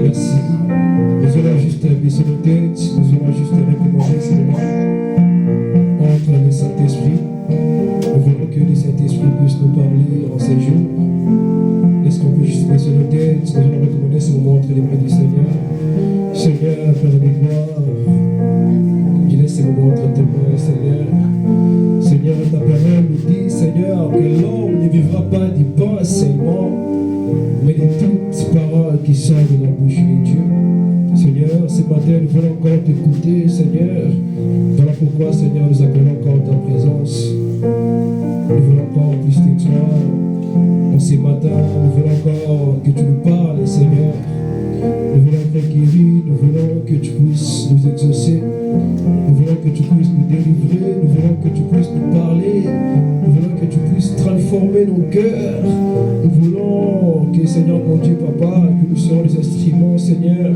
merci. Nous allons juste baisser nos têtes, nous allons juste recommander ce moment entre le Saint-Esprit. Nous voulons que le Saint-Esprit puisse nous parler en ces jours. Est-ce qu'on peut juste baisser nos têtes? Nous allons recommander ce moment entre les mains du Seigneur. Seigneur, Père de gloire, je laisse ce moment entre tes mains, Seigneur. Seigneur, ta parole nous dit, Seigneur, que l'homme ne vivra pas du pain seulement, mais de toutes paroles qui sortent de la bouche de Dieu. Seigneur, ce matin, nous voulons encore t'écouter, Seigneur. Voilà pourquoi, Seigneur, nous appelons encore ta présence. Nous voulons encore plus de toi. En ce matin, nous voulons encore que tu nous parles, Seigneur. Nous voulons être guéris, nous voulons que tu puisses nous exaucer. Nous voulons que tu puisses nous délivrer, nous voulons que tu puisses nous parler. Nous voulons que tu puisses transformer nos cœurs. Nous voulons que, Seigneur mon Dieu, Papa, que nous soyons les instruments, Seigneur,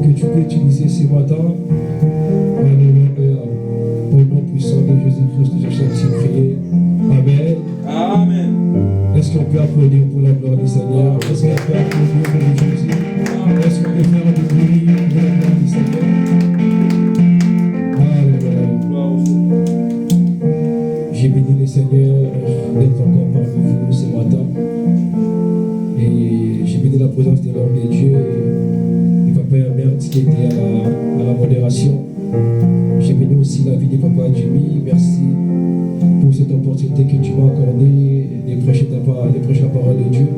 que tu peux utiliser ce matin. Alléluia. Au nom puissant de Jésus-Christ, je chante prier. Amen. Amen. Est-ce qu'on peut applaudir pour la gloire du Seigneur? Est-ce qu'on peut applaudir pour Jésus? Est-ce qu'on peut faire du bruit pour la gloire du Seigneur? Alléluia. J'ai béni le Seigneur d'être encore parmi vous ce matin. Et j'ai béni la présence de l'homme de Dieu, du papa Herbert qui était à la modération. J'ai béni aussi la vie du papa Jimmy. Merci pour cette opportunité que tu m'as accordée de prêcher la parole de Dieu.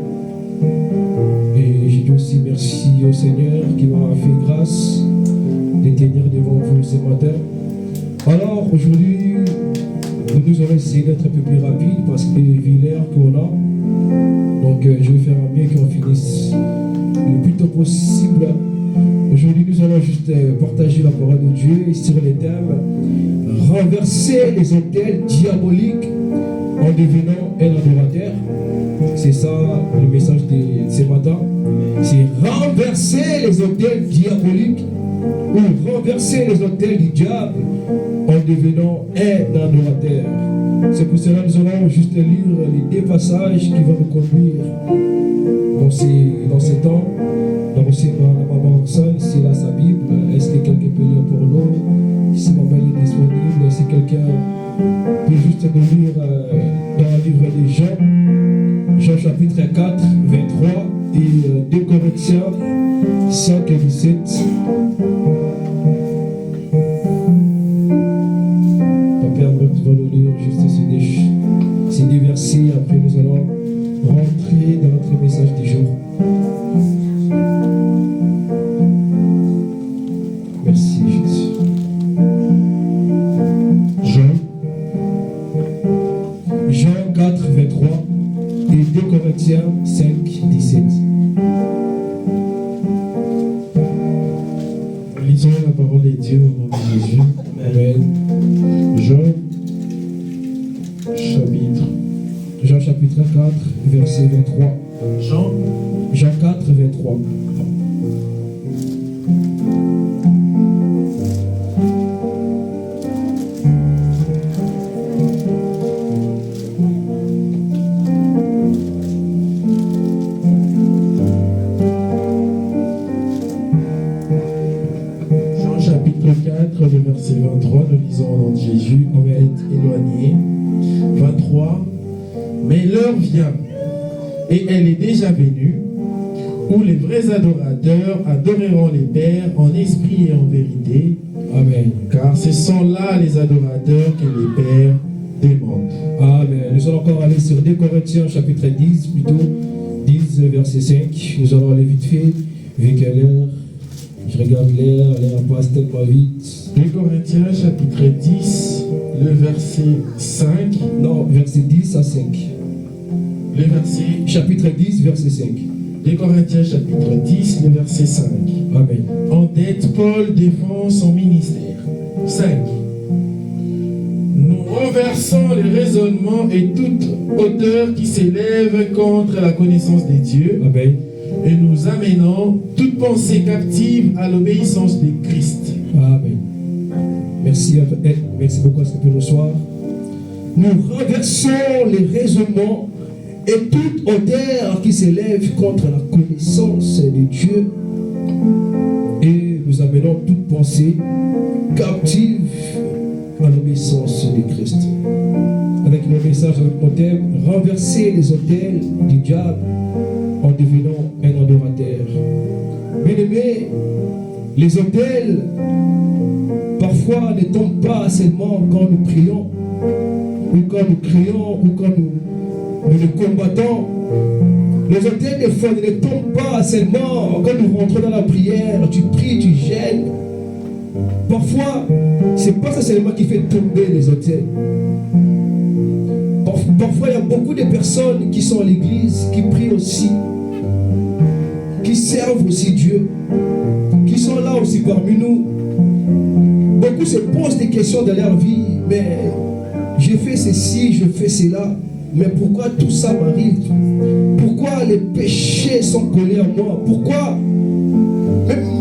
Et je dis aussi merci au Seigneur qui m'a fait grâce de tenir devant vous ce matin. Alors aujourd'hui, nous allons essayer d'être un peu plus rapide parce que vu l'heure qu'on a. Donc je vais faire un bien qu'on finisse le plus tôt possible. Aujourd'hui, nous allons juste partager la parole de Dieu sur les thèmes renverser les autels diaboliques en devenant un adorateur. C'est ça le message de ce matin. C'est renverser les autels diaboliques ou renverser les autels du diable en devenant un adorateur. C'est pour cela que nous allons juste lire les deux passages qui vont nous conduire dans ce temps. Donc aussi la maman Roxane, c'est là sa Bible. Est-ce que quelqu'un peut lire pour nous? Si maman est disponible, si quelqu'un peut juste nous lire dans le livre de Jean chapitre 4, 23 et 2 Corinthiens 5 et 17. Papa Herbert va nous lire juste ces deux versets. Après nous allons rentrer dans notre message du jour. Merci Jésus. Jean 4, 23 et 2 Corinthiens 5, 17. Lisons la parole de Dieu au nom de Jésus. Amen. Jean chapitre 4, verset 23. Jean 4, 23. Jean chapitre 4, le verset 23, nous lisons au nom de Jésus, on va être éloigné. 23. Mais l'heure vient, et elle est déjà venue, où les vrais adorateurs adoreront les Pères en esprit et en vérité. Amen. Car ce sont là les adorateurs que les Pères demandent. Amen. Nous allons encore aller sur 2 Corinthiens chapitre 10, plutôt 10 verset 5. Nous allons aller vite fait, vu que l'heure, je regarde l'heure passe tellement vite. 2 Corinthiens chapitre 10, le verset 5. Non, verset 10 à 5. Le verset... Chapitre 10, verset 5. 2 Corinthiens chapitre 10, le verset 5. Amen. En dette, Paul défend son ministère. 5. Nous renversons les raisonnements et toute hauteur qui s'élève contre la connaissance de Dieu. Amen. Et nous amenons toute pensée captive à l'obéissance de Christ. Amen. Merci beaucoup à ce que nous soir. Nous renversons les raisonnements et toute hauteur qui s'élève contre la connaissance de Dieu et nous amenons toute pensée captive à l'obéissance de Christ. Avec le message, avec mon thème, renverser les autels du diable en devenant un adorateur. Bien-aimés, les autels parfois ne tombent pas seulement quand nous prions, ou quand nous crions, ou quand nous nous combattons. Les autels des fois ne tombent pas seulement quand nous rentrons dans la prière, tu pries, tu gênes. Parfois, c'est pas ça seulement qui fait tomber les autels. Parfois, il y a beaucoup de personnes qui sont à l'église, qui prient aussi, qui servent aussi Dieu, qui sont là aussi parmi nous. Beaucoup se posent des questions dans leur vie, mais j'ai fait ceci, je fais cela, mais pourquoi tout ça m'arrive? Pourquoi les péchés sont collés à moi? Pourquoi,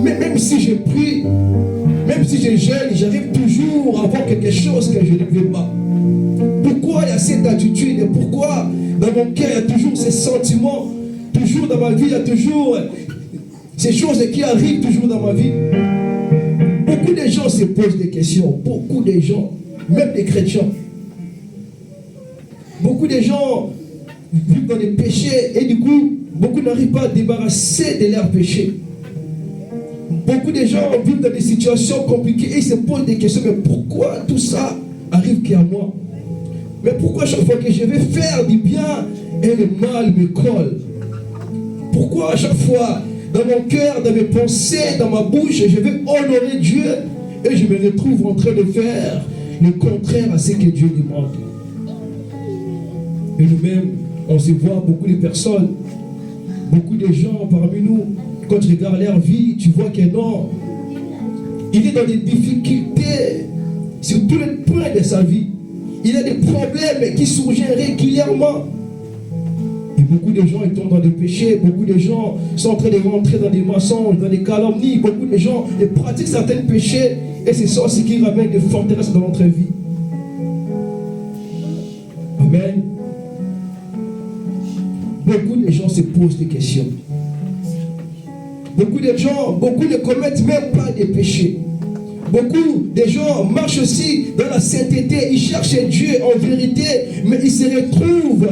même si je prie, même si je gêne, j'arrive toujours à avoir quelque chose que je ne veux pas? Pourquoi il y a cette attitude? Pourquoi dans mon cœur il y a toujours ces sentiments? Toujours dans ma vie, il y a toujours ces choses qui arrivent toujours dans ma vie. Beaucoup de gens se posent des questions. Beaucoup de gens, même des chrétiens. Beaucoup de gens vivent dans des péchés et du coup, beaucoup n'arrivent pas à débarrasser de leurs péchés. Beaucoup de gens vivent dans des situations compliquées et ils se posent des questions. Mais pourquoi tout ça arrive qu'à moi? Mais pourquoi chaque fois que je vais faire du bien et le mal me colle? Pourquoi à chaque fois, dans mon cœur, dans mes pensées, dans ma bouche, je vais honorer Dieu et je me retrouve en train de faire le contraire à ce que Dieu demande? Et nous-mêmes, on se voit beaucoup de personnes, beaucoup de gens parmi nous, quand tu regardes leur vie, tu vois que non, il est dans des difficultés sur tous les points de sa vie. Il y a des problèmes qui surgissent régulièrement. Et beaucoup de gens ils tombent dans des péchés, beaucoup de gens sont en train de rentrer dans des mensonges, dans des calomnies, beaucoup de gens pratiquent certains péchés et c'est ça aussi qui ramène des forteresses dans notre vie. Amen. Beaucoup de gens se posent des questions. Beaucoup de gens, beaucoup ne commettent même pas des péchés. Beaucoup de gens marchent aussi dans la sainteté, ils cherchent Dieu en vérité, mais ils se retrouvent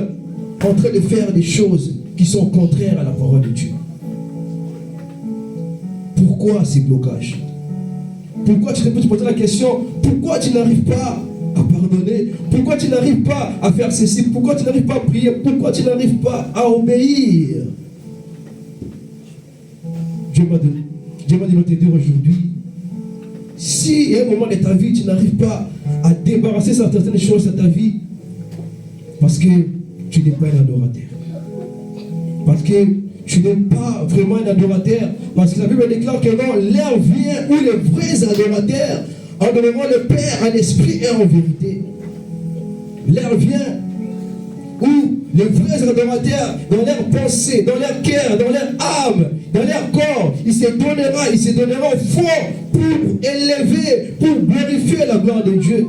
en train de faire des choses qui sont contraires à la parole de Dieu. Pourquoi ces blocages? Pourquoi tu te poses la question? Pourquoi tu n'arrives pas à pardonner? Pourquoi tu n'arrives pas à faire ceci? Pourquoi tu n'arrives pas à prier? Pourquoi tu n'arrives pas à obéir? Dieu m'a dit de te dire aujourd'hui, si à un moment de ta vie, tu n'arrives pas à débarrasser certaines choses de ta vie, parce que tu n'es pas un adorateur. Parce que tu n'es pas vraiment un adorateur. Parce que la Bible déclare que non, l'heure vient où les vrais adorateurs adoreront le Père en esprit et en vérité. L'heure vient où les vrais adorateurs, dans leur pensée, dans leur cœur, dans leur âme, dans leur corps, ils se donneront fort pour élever, pour glorifier la gloire de Dieu.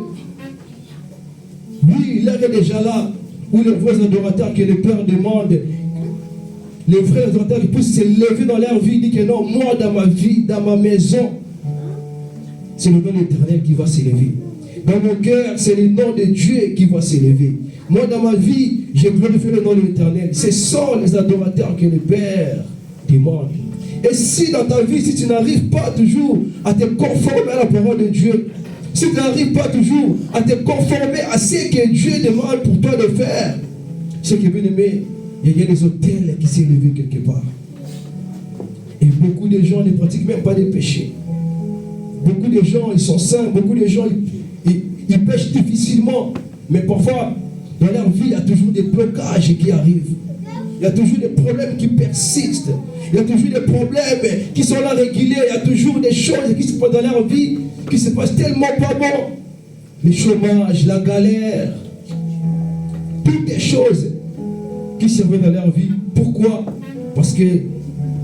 Oui, l'heure est déjà là où les vrais adorateurs que le Père demande, les vrais adorateurs qui puissent s'élever dans leur vie, disent que non, moi dans ma vie, dans ma maison, c'est le nom de l'Éternel qui va s'élever. Dans mon cœur, c'est le nom de Dieu qui va s'élever. Moi, dans ma vie, je glorifie le nom de l'Éternel. Ce sont les adorateurs que le Père demande. Et si dans ta vie, si tu n'arrives pas toujours à te conformer à la parole de Dieu, si tu n'arrives pas toujours à te conformer à ce que Dieu demande pour toi de faire, c'est que bien aimé, il y a des autels qui s'est levé quelque part. Et beaucoup de gens ne pratiquent même pas des péchés. Beaucoup de gens, ils sont saints. Beaucoup de gens, ils pêchent difficilement. Mais parfois, dans leur vie, il y a toujours des blocages qui arrivent. Il y a toujours des problèmes qui persistent. Il y a toujours des problèmes qui sont là réguliers. Il y a toujours des choses qui se passent dans leur vie qui se passent tellement pas bon. Le chômage, la galère, toutes les choses qui servent dans leur vie. Pourquoi? Parce que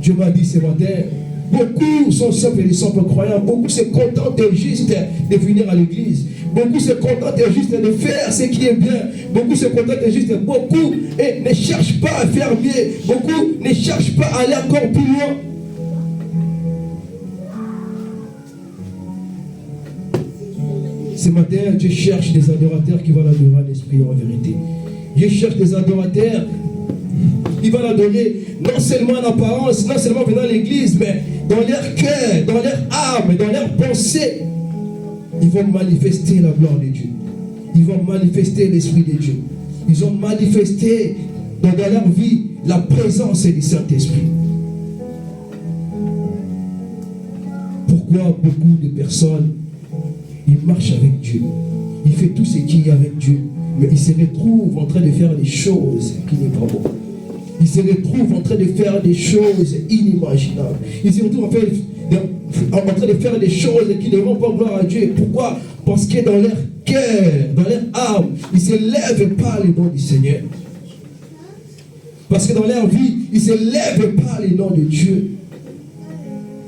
Dieu m'a dit ce matin, beaucoup sont simples et simples croyants. Beaucoup se contentent juste de venir à l'église. Beaucoup se contentent juste de faire ce qui est bien. Beaucoup se contentent juste, beaucoup et ne cherchent pas à faire mieux. Beaucoup ne cherchent pas à aller encore plus loin. ce matin, Dieu cherche des adorateurs qui vont l'adorer en esprit et en vérité. Dieu cherche des adorateurs qui vont l'adorer non seulement en apparence, non seulement venant à l'église, mais dans leur cœur, dans leur âme, dans leur pensée. Ils vont manifester la gloire de Dieu. Ils vont manifester l'Esprit de Dieu. Ils vont manifester dans leur vie la présence du Saint-Esprit. Pourquoi beaucoup de personnes, ils marchent avec Dieu, ils font tout ce qu'il y a avec Dieu, mais ils se retrouvent en train de faire des choses qui n'est pas bon. Ils se retrouvent en train de faire des choses inimaginables. Ils se retrouvent en train de faire des choses qui ne vont pas gloire à Dieu. Pourquoi? Parce que dans leur cœur, dans leur âme, ils ne se lèvent pas les noms du Seigneur. Parce que dans leur vie, ils ne se lèvent pas les noms de Dieu.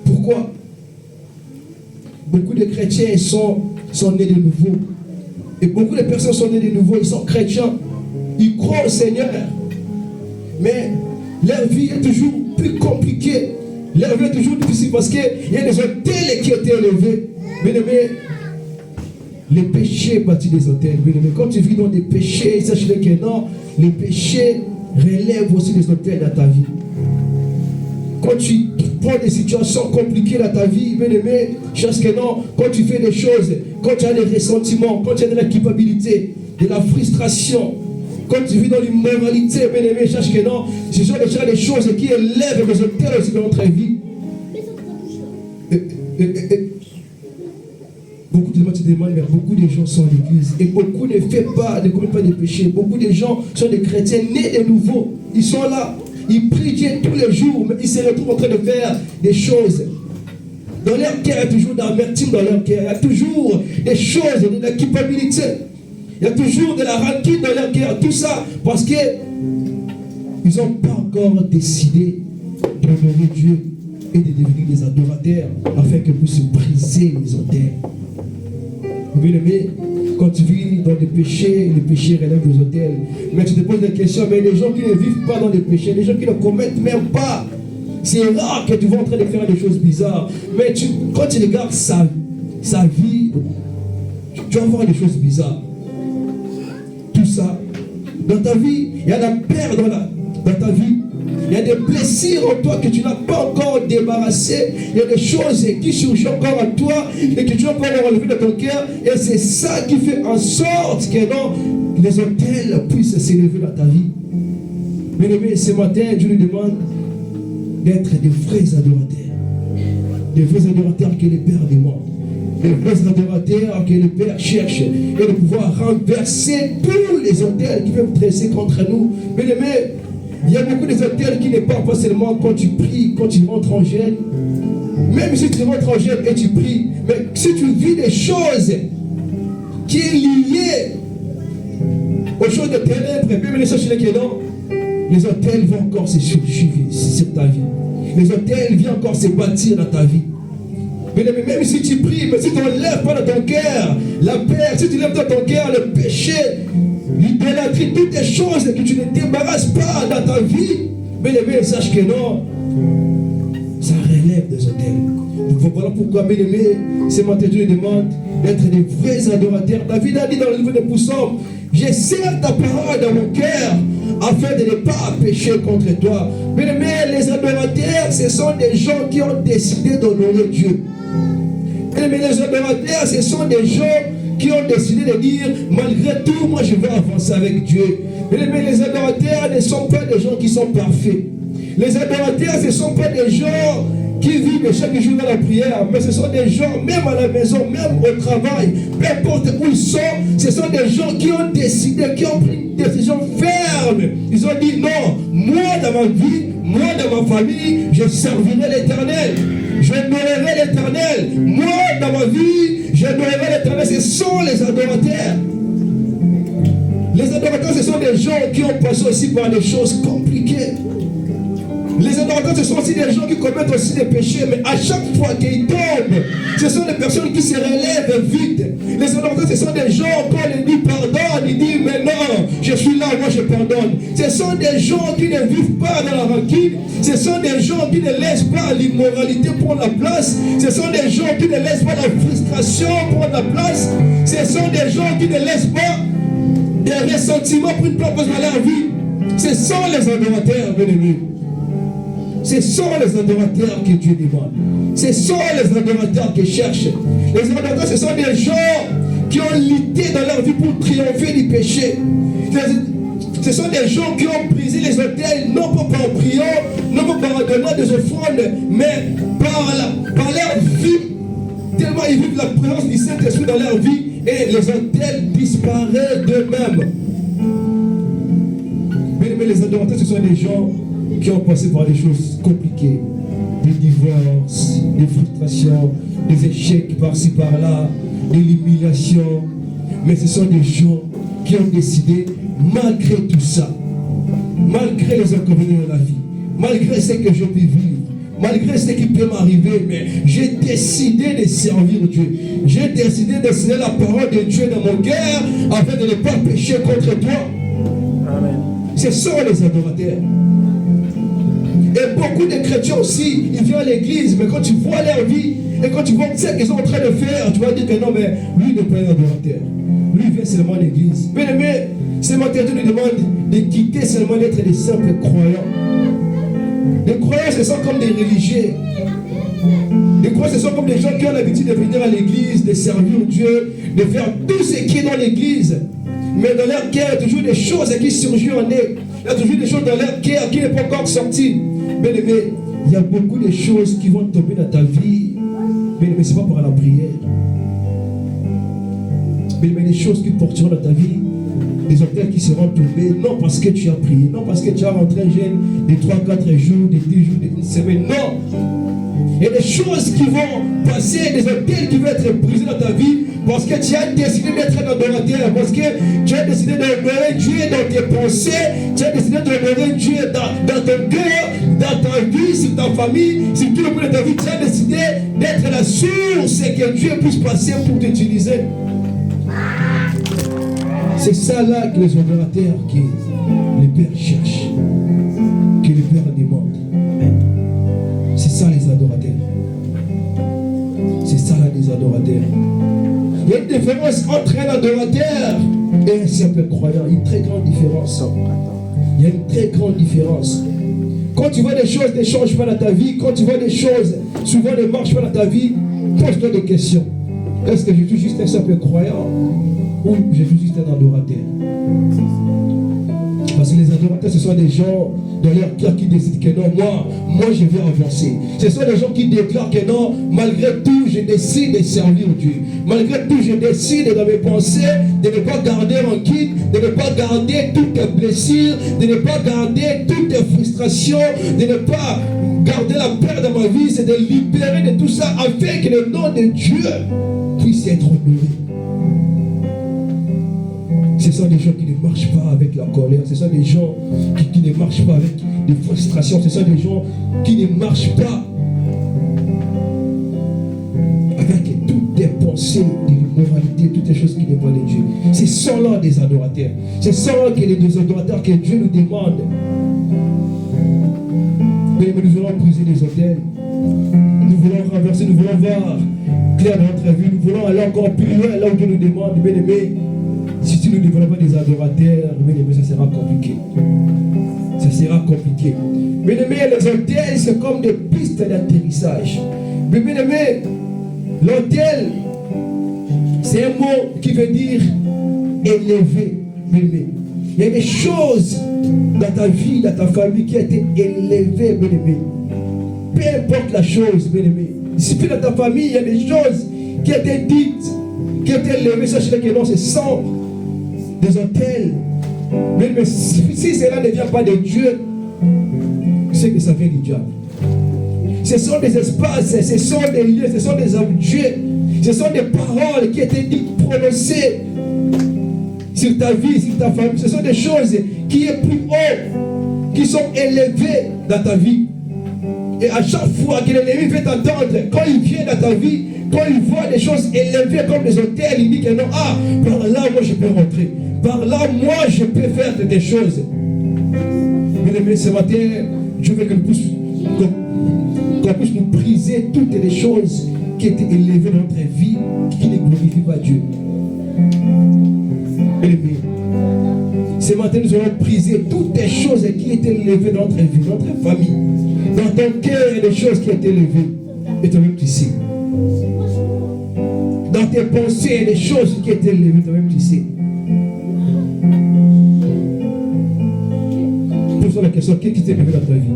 Pourquoi? Beaucoup de chrétiens sont nés de nouveau. Et beaucoup de personnes sont nées de nouveau, ils sont chrétiens. Ils croient au Seigneur. Mais leur vie est toujours plus compliquée. Leur vie est toujours difficile parce qu'il y a des hôtels qui ont été élevés. Bien aimé, les péchés bâtissent des hôtels. Bien aimé, quand tu vis dans des péchés, sache-le que non, les péchés relèvent aussi des hôtels dans ta vie. Quand tu prends des situations compliquées dans ta vie, bien aimé, cherche que non, quand tu fais des choses, quand tu as des ressentiments, quand tu as de la culpabilité, de la frustration, quand tu vis dans l'immoralité, bien aimé, cherche que non, ce sont déjà des choses qui élèvent les hôtels aussi dans notre vie. Beaucoup de gens te demandent, mais beaucoup de gens sont à l'église et beaucoup ne commettent pas de péchés. Beaucoup de gens sont des chrétiens nés de nouveau. Ils sont là, ils prient Dieu tous les jours, mais ils se retrouvent en train de faire des choses. Dans leur cœur, il y a toujours d'amertume dans leur cœur. Il y a toujours des choses, de la culpabilité. Il y a toujours de la rancune dans leur cœur. Tout ça parce qu'ils n'ont pas encore décidé d'honorer Dieu et de devenir des adorateurs afin que puissent briser les autels. Bien aimé, quand tu vis dans des péchés, les péchés relèvent des autels. Mais tu te poses des questions, mais les gens qui ne vivent pas dans les péchés, les gens qui ne commettent même pas, c'est rare que tu vas en train de faire des choses bizarres. Mais quand tu regardes sa vie, tu vas voir des choses bizarres. Tout ça, dans ta vie, il y a la peur dans ta vie. Il y a des blessures en toi que tu n'as pas encore débarrassé. Il y a des choses qui surgissent encore en toi et que tu n'as pas encore enlevé de ton cœur. Et c'est ça qui fait en sorte que non, les autels puissent s'élever dans ta vie. Bien aimé, ce matin, je lui demande d'être des vrais adorateurs. Des vrais adorateurs que le Père demande. Des vrais adorateurs que le Père cherche. Et de pouvoir renverser tous les autels qui peuvent dresser contre nous. Bien aimé, il y a beaucoup d'autels qui ne parlent pas seulement quand tu pries, quand tu rentres en jeûne. Même si tu rentres en jeûne et tu pries, mais si tu vis des choses qui sont liées aux choses de ténèbres, les autels vont encore se suivre sur ta vie. Les autels viennent encore se bâtir dans ta vie. Mais même si tu pries, mais si tu n'enlèves pas dans ton cœur la paix, si tu lèves dans ton cœur le péché, l'idolâtrie, toutes les choses que tu ne débarrasses pas dans ta vie, mais sache que non, ça relève des autels. Voilà pourquoi, bien aimé, ce matin, Dieu nous demande d'être des vrais adorateurs. David a dit dans le livre des Psaumes, j'ai serré ta parole dans mon cœur afin de ne pas pécher contre toi. Bien aimé, les adorateurs, ce sont des gens qui ont décidé d'honorer Dieu. Bien aimé, les adorateurs, ce sont des gens qui ont décidé de dire, malgré tout, moi je vais avancer avec Dieu. Mais les adorateurs ne sont pas des gens qui sont parfaits. Les adorateurs, ce ne sont pas des gens qui vivent chaque jour dans la prière, mais ce sont des gens, même à la maison, même au travail, peu importe où ils sont, ce sont des gens qui ont décidé, qui ont pris une décision ferme. Ils ont dit, non, moi dans ma vie, moi dans ma famille, je servirai l'Éternel. Je honorerai l'Éternel. Moi dans ma vie, je honorerai l'Éternel. Ce sont les adorateurs. Les adorateurs, ce sont des gens qui ont passé aussi par des choses compliquées. Les adorateurs, ce sont aussi des gens qui commettent aussi des péchés, mais à chaque fois qu'ils tombent, ce sont des personnes qui se relèvent vite. Les adorateurs, ce sont des gens, quand ils disent pardonne, ils disent mais non, je suis là, moi je pardonne. Ce sont des gens qui ne vivent pas dans la rancune. Ce sont des gens qui ne laissent pas l'immoralité prendre la place. Ce sont des gens qui ne laissent pas la frustration prendre la place. Ce sont des gens qui ne laissent pas des ressentiments prendre une place dans leur vie. Ce sont les adorateurs, bien-aimés. Ce sont les adorateurs que Dieu demande. Ce sont les adorateurs qu'il cherche. Les adorateurs, ce sont des gens qui ont lutté dans leur vie pour triompher du péché. Ce sont des gens qui ont brisé les autels, non pas par priant, non pas par donnant des offrandes, mais par leur vie. Tellement ils vivent la présence du Saint-Esprit dans leur vie et les autels disparaissent d'eux-mêmes. Mais les adorateurs, ce sont des gens qui ont passé par des choses compliquées, des divorces, des frustrations, des échecs par-ci par-là, de l'humiliation. Mais ce sont des gens qui ont décidé, malgré tout ça, malgré les inconvénients de la vie, malgré ce que je peux vivre, malgré ce qui peut m'arriver, mais j'ai décidé de servir Dieu. J'ai décidé de signer la parole de Dieu dans mon cœur afin de ne pas pécher contre toi. Amen. Ce sont les adorateurs. Et beaucoup de chrétiens aussi, ils viennent à l'église, mais quand tu vois leur vie, et quand tu vois ce qu'ils sont en train de faire, tu vas dire que non, mais lui n'est pas un adorateur. Lui vient seulement à l'église. Mais c'est mon Dieu nous demande de quitter seulement d'être des simples croyants. Les croyants, ce sont comme des religieux. Les croyants, ce sont comme des gens qui ont l'habitude de venir à l'église, de servir Dieu, de faire tout ce qui est dans l'église. Mais dans leur cœur, il y a toujours des choses qui surgissent en eux. Il y a toujours des choses dans leur cœur qui n'est pas encore sorties. Mais il y a beaucoup de choses qui vont tomber dans ta vie. Mais ce n'est pas par la prière. Mais des choses qui porteront dans ta vie, des autels qui seront tombés, non parce que tu as prié, non parce que tu as rentré jeune de 3-4 jours, de 10 jours, de 1 semaine, non. Il y a des choses qui vont passer, des autels qui vont être brisés dans ta vie, parce que tu as décidé d'être un adorateur, parce que tu as décidé d'honorer Dieu dans tes pensées, tu as décidé d'honorer Dieu dans ton cœur, dans ta vie, sur ta famille, sur tout le monde de ta vie, tu as décidé d'être la source et que Dieu puisse passer pour t'utiliser. C'est ça là que les adorateurs, que les pères cherchent, que les pères demandent. C'est ça les adorateurs. C'est ça là les adorateurs. Il y a une différence entre un adorateur et un simple croyant. Une très grande différence. Il y a une très grande différence. Quand tu vois des choses ne changent pas dans ta vie, quand tu vois des choses souvent ne marchent pas dans ta vie, pose-toi des questions. Est-ce que je suis juste un simple croyant ou je suis juste un adorateur? Parce que les adorateurs, ce sont des gens dans leur cœur qui décident que non, moi je vais avancer. Ce sont des gens qui déclarent que non, malgré tout, je décide de servir Dieu. Malgré tout, je décide dans mes pensées de ne pas garder rancune, de ne pas garder toutes les blessures, de ne pas garder toutes les frustrations, de ne pas garder la peur dans ma vie, c'est de libérer de tout ça afin que le nom de Dieu puisse être honoré. Ce sont des gens qui ne marchent pas avec la colère. Ce sont des gens qui ne marchent pas avec des frustrations. Ce sont des gens qui ne marchent pas avec toutes les pensées de l'immoralité, toutes les choses qui ne pas de Dieu. Ce sont là des adorateurs. Ce sont là des adorateurs que Dieu nous demande. Mais nous allons briser les autels. Nous voulons renverser, nous voulons voir clair dans notre vie. Nous voulons aller encore plus loin là où Dieu nous demande. Bien aimé, si tu ne développes pas des adorateurs, ça sera compliqué. Ça sera compliqué. Bien aimé, les autels, c'est comme des pistes d'atterrissage. Mais bien aimé, l'autel, c'est un mot qui veut dire élevé. Bien aimé, il y a des choses dans ta vie, dans ta famille qui a été élevées, bien aimé. Peu importe la chose, bien aimé. Si dans ta famille, il y a des choses qui ont été dites, qui ont été élevées, sachez que non, ce sont des autels. Mais si cela ne vient pas de Dieu, c'est que ça vient du diable. Ce sont des espaces, ce sont des lieux, ce sont des objets, ce sont des paroles qui ont été dites, prononcées sur ta vie, sur ta famille. Ce sont des choses qui est plus haut qui sont élevés dans ta vie. Et à chaque fois que l'ennemi veut t'entendre, quand il vient dans ta vie, quand il voit des choses élevées comme des hôtels, il dit que non, ah, par là, moi je peux rentrer. Par là, moi je peux faire des choses. Bien-aimés, ce matin, je veux qu'on puisse nous briser toutes les choses qui étaient élevées dans notre vie, qui ne glorifient pas Dieu. Bien-aimés, ce matin, nous allons briser toutes les choses qui étaient élevées dans notre vie, dans notre famille. Dans ton cœur, il y a des choses qui étaient élevées. Et toi-même, tu sais. Dans tes pensées, il y a des choses qui étaient élevées. Toi-même, tu sais. Pose-toi la question, qu'est-ce qui est élevé dans ta vie?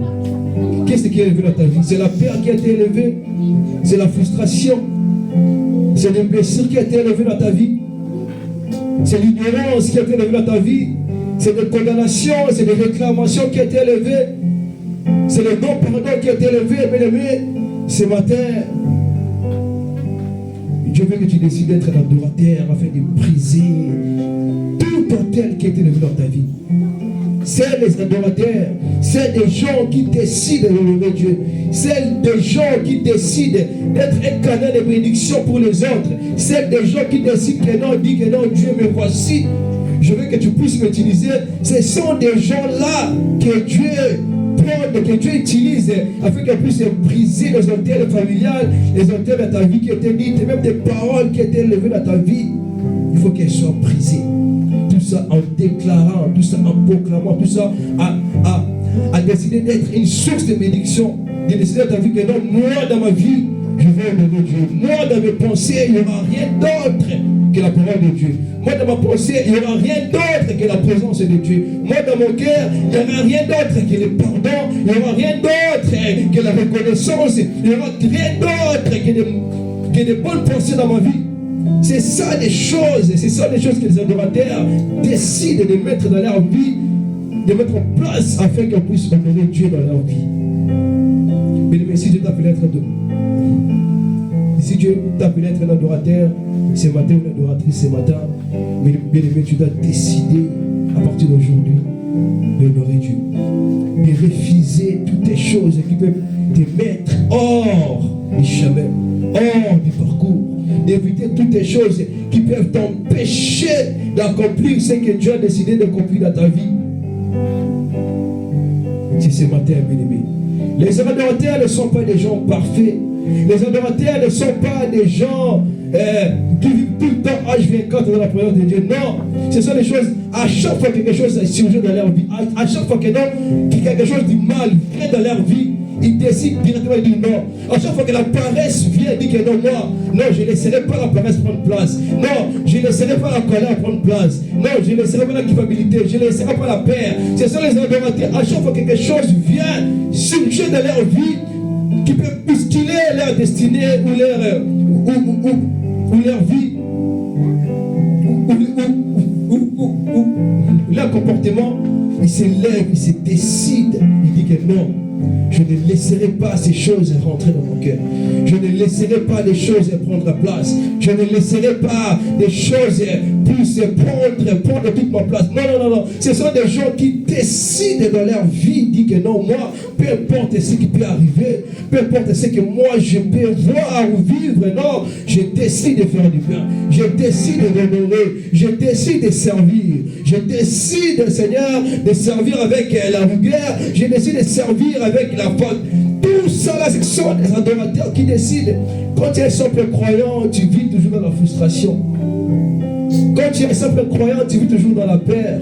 Qu'est-ce qui est élevé dans ta vie? C'est la peur qui a été élevée? C'est la frustration? C'est les blessures qui a été élevées dans ta vie? C'est l'ignorance qui a été élevée dans ta vie? C'est les condamnations, c'est les réclamations qui a été élevées? C'est le non-pardon qui a été élevé, bien-aimé. Ce matin, Dieu veut que tu décides d'être un adorateur afin de briser tout hôtel qui a été élevé dans ta vie. C'est les adorateurs, c'est des gens qui décident d'honorer Dieu. C'est des gens qui décident d'être un canal de bénédiction pour les autres. C'est des gens qui décident que non, dit que non, Dieu me voici. Je veux que tu puisses m'utiliser. Ce sont des gens-là que Dieu utilise afin qu'elle puisse briser les hôtels familiales, les hôtels de ta vie qui étaient dites, et même des paroles qui étaient élevées dans ta vie. Il faut qu'elles soient brisées. Tout ça en déclarant, tout ça en proclamant, tout ça à décider d'être une source de bénédiction. De décider dans ta vie que non, moi dans ma vie, je vais honorer Dieu. Moi dans mes pensées, il n'y aura rien d'autre que la parole de Dieu. Moi dans ma pensée, il n'y aura rien d'autre que la présence de Dieu. Moi dans mon cœur, il n'y aura rien d'autre que le pardon. Il n'y aura rien d'autre que la reconnaissance. Il n'y aura rien d'autre que des bonnes pensées dans ma vie. C'est ça les choses que les adorateurs décident de mettre dans leur vie, de mettre en place afin qu'ils puissent honorer Dieu dans leur vie. Mais si Dieu t'appelle à être si Dieu t'appelle à être un adorateur ce matin ou une adoratrice ce matin, mais bien aimé, tu dois décider à partir d'aujourd'hui d'honorer Dieu, de refuser toutes les choses qui peuvent te mettre hors du chemin, hors du parcours, d'éviter toutes les choses qui peuvent t'empêcher d'accomplir ce que Dieu a décidé d'accomplir dans ta vie. C'est ce matin, bien-aimé. Les adorateurs ne sont pas des gens parfaits. Les adorateurs ne sont pas des gens qui vivent tout le temps H24 dans la présence de Dieu. Non, ce sont des choses, à chaque fois que quelque chose surgit dans leur vie, à chaque fois que quelque chose de mal vient dans leur vie, ils décident directement de dire non. À chaque fois que la paresse vient, ils disent que non, non, je ne laisserai pas la paresse prendre place. Non, je ne laisserai pas la colère prendre place. Non, je ne laisserai pas la culpabilité. Je ne laisserai pas la peur. Ce sont les adorateurs. À chaque fois que quelque chose vient surgir dans leur vie, qui peut bousculer leur destinée ou leur vie, ou leur comportement, ils se lèvent, ils se décident, ils disent que non, je ne laisserai pas ces choses rentrer dans mon cœur. Je ne laisserai pas les choses prendre la place. Je ne laisserai pas des choses puissent prendre toute ma place. Non, non, non, non. Ce sont des gens qui décident dans leur vie, disent que non, moi, peu importe ce qui peut arriver, peu importe ce que moi je peux voir ou vivre, non, je décide de faire du bien. Je décide d'honorer. Je décide de servir. Je décide, Seigneur, de servir avec la rigueur. Je décide de servir avec la faute. Tout ça là, ce sont des adorateurs qui décident. Quand tu es simple croyant, tu vis toujours dans la frustration. Quand tu es simple croyant, tu vis toujours dans la peur.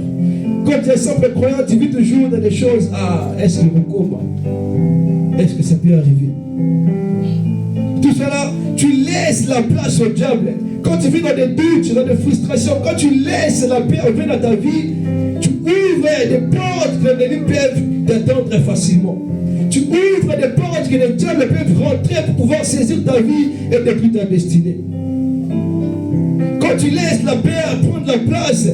Quand tu es simple croyant, tu vis toujours dans des choses. Ah, est-ce que est-ce que ça peut arriver? Tout cela, tu laisses la place au diable. Quand tu vis dans des doutes, dans des frustrations, quand tu laisses la peur venir dans ta vie, tu ouvres des portes que l'ennemi peut t'atteindre facilement. Tu ouvres des portes que les diables peuvent rentrer pour pouvoir saisir ta vie et détruire ta destinée. Quand tu laisses la peur prendre la place,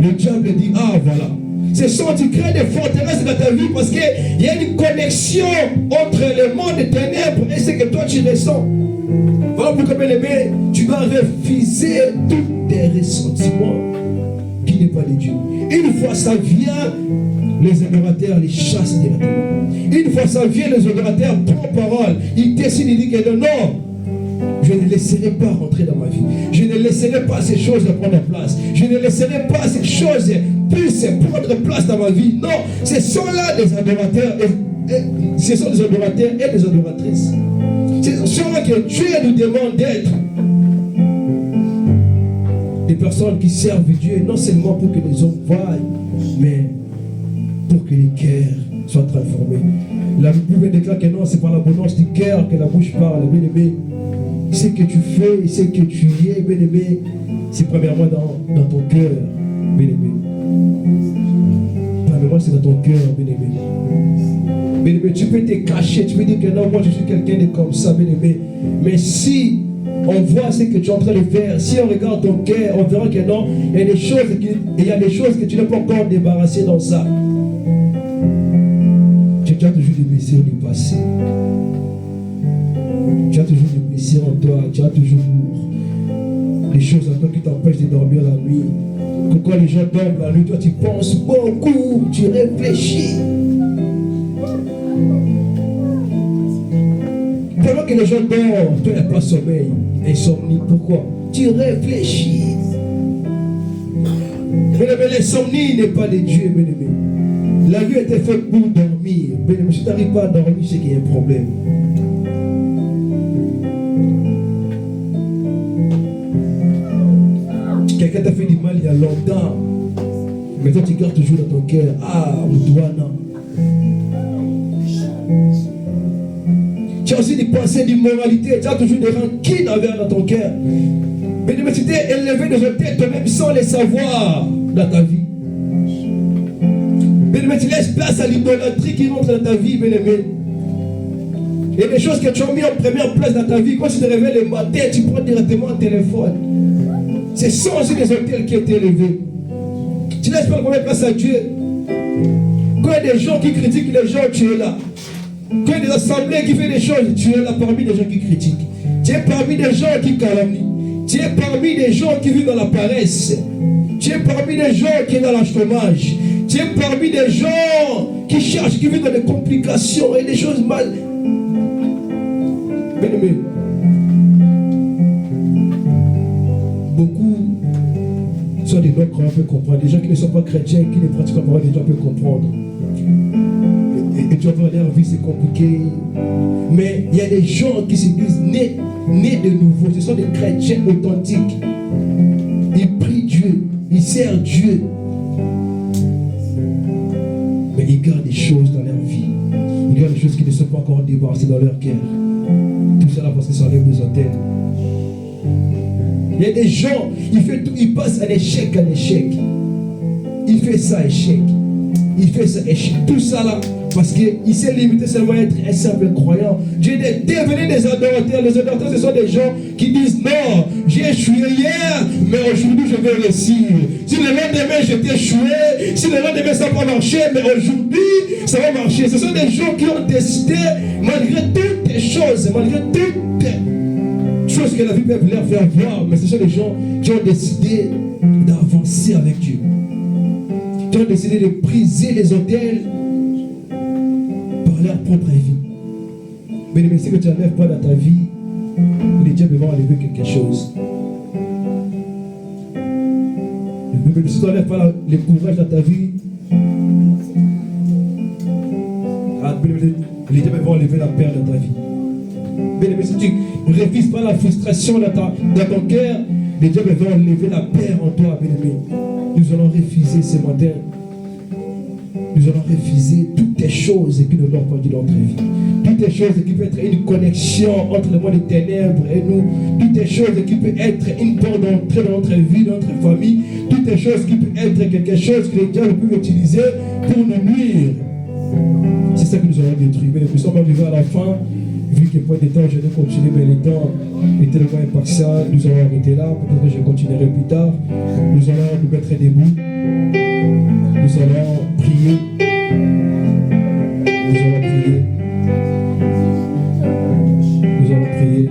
le diable dit, ah voilà. Ce sont, tu crées des forteresses dans ta vie parce qu'il y a une connexion entre le monde des ténèbres et ce que toi tu ressens. Voilà pourquoi, bien aimé, tu dois refuser tous tes ressentiments. qui n'est pas de Dieu. Une fois ça vient, les adorateurs les chassent directement. Une fois ça vient, les adorateurs prennent parole. Ils décident, ils disent que non, je ne laisserai pas rentrer dans ma vie. Je ne laisserai pas ces choses prendre place. Je ne laisserai pas ces choses puissent prendre place dans ma vie. Non, ce sont là des adorateurs. Ce sont des adorateurs et des adoratrices. Ce sont là que Dieu nous demande d'être. Des personnes qui servent Dieu, non seulement pour que les hommes voient, mais pour que les cœurs soient transformés. La Bible déclare que non, c'est par l'abondance du cœur que la bouche parle, bien-aimé. Ce que tu fais, ce que tu es, bien-aimé, c'est premièrement dans ton cœur, bien-aimé. Premièrement, c'est dans ton cœur, bien-aimé. Bien-aimé, tu peux te cacher, tu peux dire que non, moi je suis quelqu'un de comme ça, bien-aimé. Mais si on voit ce que tu es en train de faire, si on regarde ton cœur, on verra que non, il y a des choses que tu n'es pas encore débarrassé dans ça. Tu as toujours des blessures du passé. Tu as toujours des blessures en toi. Tu as toujours des choses en toi qui t'empêchent de dormir la nuit. Que quand les gens dorment la nuit, toi tu penses beaucoup, tu réfléchis. Pendant que les gens dorment, toi il n'y a pas sommeil, insomnie. Pourquoi? Tu réfléchis. Mais l'insomnie n'est pas de Dieu, bien-aimé. La vie était faite pour dormir. Mais si tu n'arrives pas à dormir, c'est qu'il y a un problème. Quelqu'un t'a fait du mal il y a longtemps. Mais toi, tu gardes toujours dans ton cœur. Ah, Oudouana. Tu as aussi des pensées d'immoralité. Tu as toujours des rancunes envers dans ton cœur. Mais tu t'es élevé de tête toi-même sans les savoir dans ta vie. Mais tu laisses place à l'idolâtrie qui rentre dans ta vie, bien-aimé. Et les choses que tu as mis en première place dans ta vie, quand tu te réveilles le matin, tu prends directement un téléphone. Ce sont aussi des hôtels qui ont été élevés. Tu laisses pas combien de place à Dieu. Quand il y a des gens qui critiquent les gens, tu es là. Quand il y a des assemblées qui font des choses, tu es là parmi des gens qui critiquent. Tu es parmi des gens qui calomnient. Tu es parmi des gens qui vivent dans la paresse. Tu es parmi des gens qui sont dans le chômage. Tu es parmi des gens qui cherchent, qui vivent dans des complications et des choses mal. Bien-aimé, beaucoup sont des non-croyants peuvent comprendre. Des gens qui ne sont pas chrétiens, qui ne pratiquent pas la parole de Dieu peuvent comprendre. Et tu vas voir leur vie, c'est compliqué. Mais il y a des gens qui se disent nés de nouveau. Ce sont des chrétiens authentiques. Ils prient Dieu, ils servent Dieu. Mais ils gardent des choses dans leur vie. Ils gardent des choses qui ne sont pas encore débarrassées dans leur cœur. Tout cela parce qu'ils s'enlèvent des hôtels. Il y a des gens, ils passent un échec en échec. Il fait ça échec. Il fait ça échec. Tout ça là, parce qu'il s'est limité seulement à être un simple croyant. Dieu est devenu des adorateurs. Les adorateurs, ce sont des gens qui disent non, j'ai échoué hier, mais aujourd'hui je vais réussir. Si le lendemain j'étais échoué, si le lendemain ça n'a pas marché, mais aujourd'hui ça va marcher. Ce sont des gens qui ont décidé, malgré toutes les choses, malgré toutes les choses que la vie peut leur faire voir, mais ce sont des gens qui ont décidé d'avancer avec Dieu. Qui ont décidé de briser les hôtels par leur propre vie. Mais si que tu n'enlèves pas dans ta vie, les diables vont enlever quelque chose. Mais si tu n'enlèves pas le courage dans ta vie, les diables vont enlever la peur dans ta vie. Mais si tu ne refuses pas la frustration dans ton cœur, les diables vont enlever la peur en toi, bien-aimé. Nous allons refuser ce matin. Nous allons refuser toutes les choses qui ne l'ont pas dit dans notre vie. Toutes les choses qui peuvent être une connexion entre le monde des ténèbres et nous. Toutes les choses qui peuvent être une porte d'entrée dans notre vie, dans notre famille. Toutes les choses qui peuvent être quelque chose que les diables peuvent utiliser pour nous nuire. C'est ça que nous allons détruire. Mais nous sommes arrivés à la fin. Vu que pour des temps, je vais continuer, mais les temps est tellement impartial, nous allons arrêter là, peut-être que je continuerai plus tard. Nous allons nous mettre debout. Nous allons prier. Nous allons prier. Nous allons prier.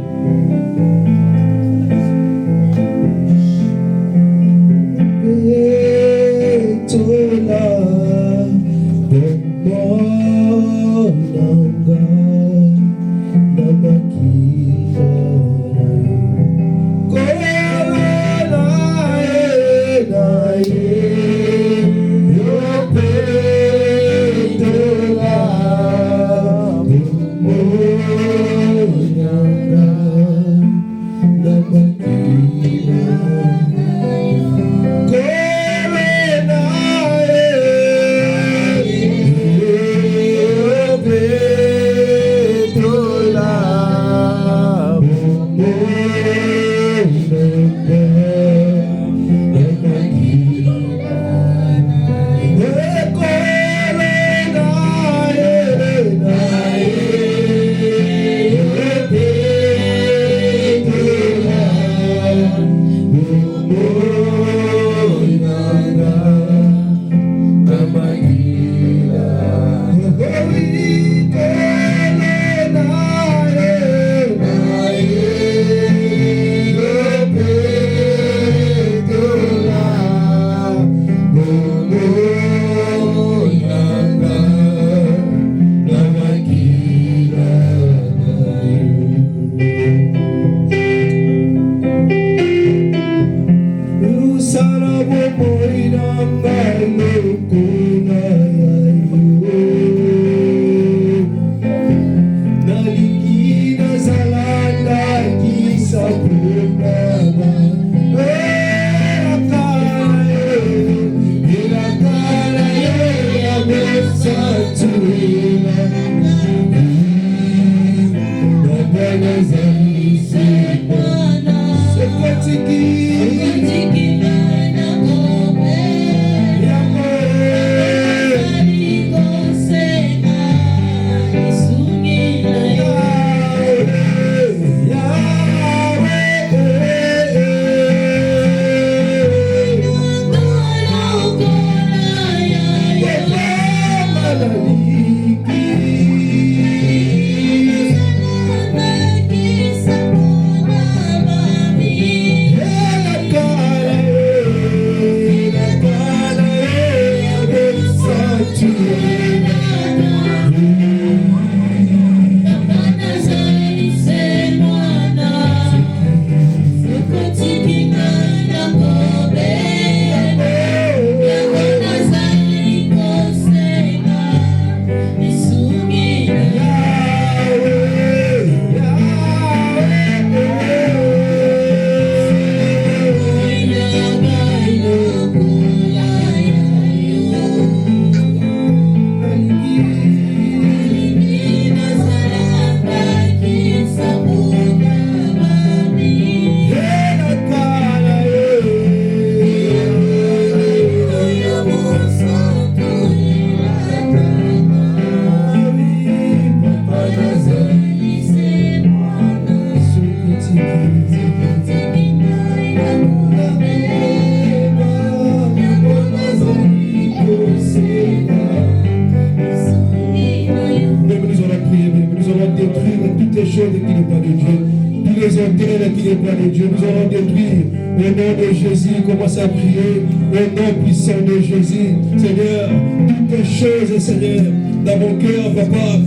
Commence à prier au nom puissant de Jésus. Seigneur, toutes les choses, Seigneur, dans mon cœur, Papa,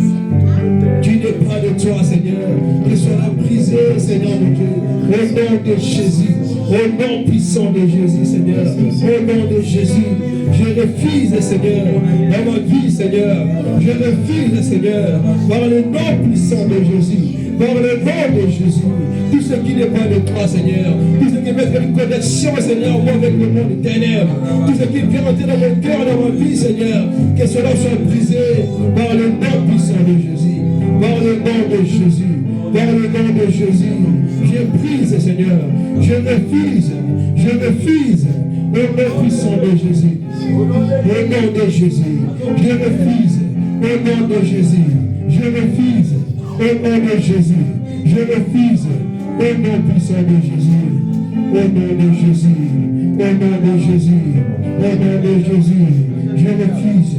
qui n'est pas de toi, Seigneur, que soit brisé, Seigneur mon Dieu, au nom de Jésus, au nom puissant de Jésus, Seigneur, au nom de Jésus. Je refuse, Seigneur, dans ma vie, Seigneur, je refuse, Seigneur, par le nom puissant de Jésus, par le nom de Jésus, tout ce qui n'est pas de toi, Seigneur, tout ce qui met une connexion, Seigneur, moi avec le monde des ténèbres, tout ce qui vient entrer dans mon cœur, dans ma vie, Seigneur, que cela soit brisé par le nom puissant de Jésus, par le nom de Jésus, par le nom de Jésus. Je brise, Seigneur, je refuse, au nom puissant de Jésus, au nom de Jésus, je refuse, au nom de Jésus, je refuse, au nom de Jésus, je refuse, au nom puissant de Jésus, au nom de Jésus, au nom de Jésus, au nom de Jésus, je refuse.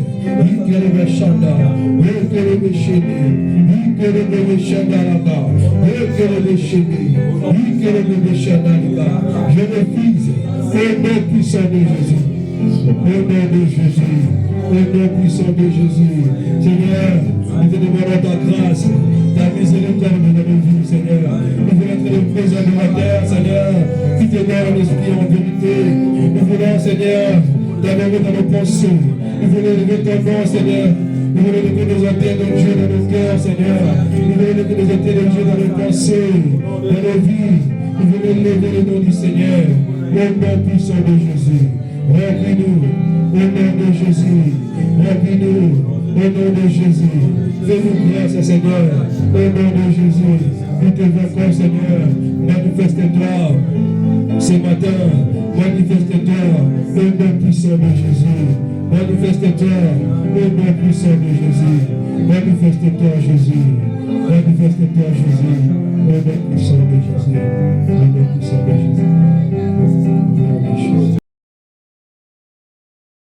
Je refuse, au nom puissant de Jésus, au nom de Jésus, au nom puissant de Jésus. Seigneur, nous te demandons ta grâce, ta miséricorde dans nos vies. Seigneur. Nous voulons être les vrais adorateurs, Seigneur, qui t'honorent l'esprit en vérité. Nous voulons, Seigneur, t'adorer dans nos pensées. Nous voulons lever ton nom, Seigneur. Nous voulons lever nos antennes de Dieu dans nos cœurs, Seigneur. Nous voulons lever nos antennes de Dieu dans nos pensées, dans nos vies. Nous voulons lever le nom du Seigneur. Au nom puissant de Jésus. Remplis-nous au nom de Jésus. Remplis-nous au nom de Jésus. Fais-nous grâce, Seigneur. Au nom de Jésus. Nous te vainquons, Seigneur. Manifeste-toi ce matin. Manifeste-toi au nom puissant de Jésus. Manifeste-toi au nom puissant de Jésus. Manifeste-toi, Jésus. Manifeste-toi, Jésus. Au nom puissant de Jésus.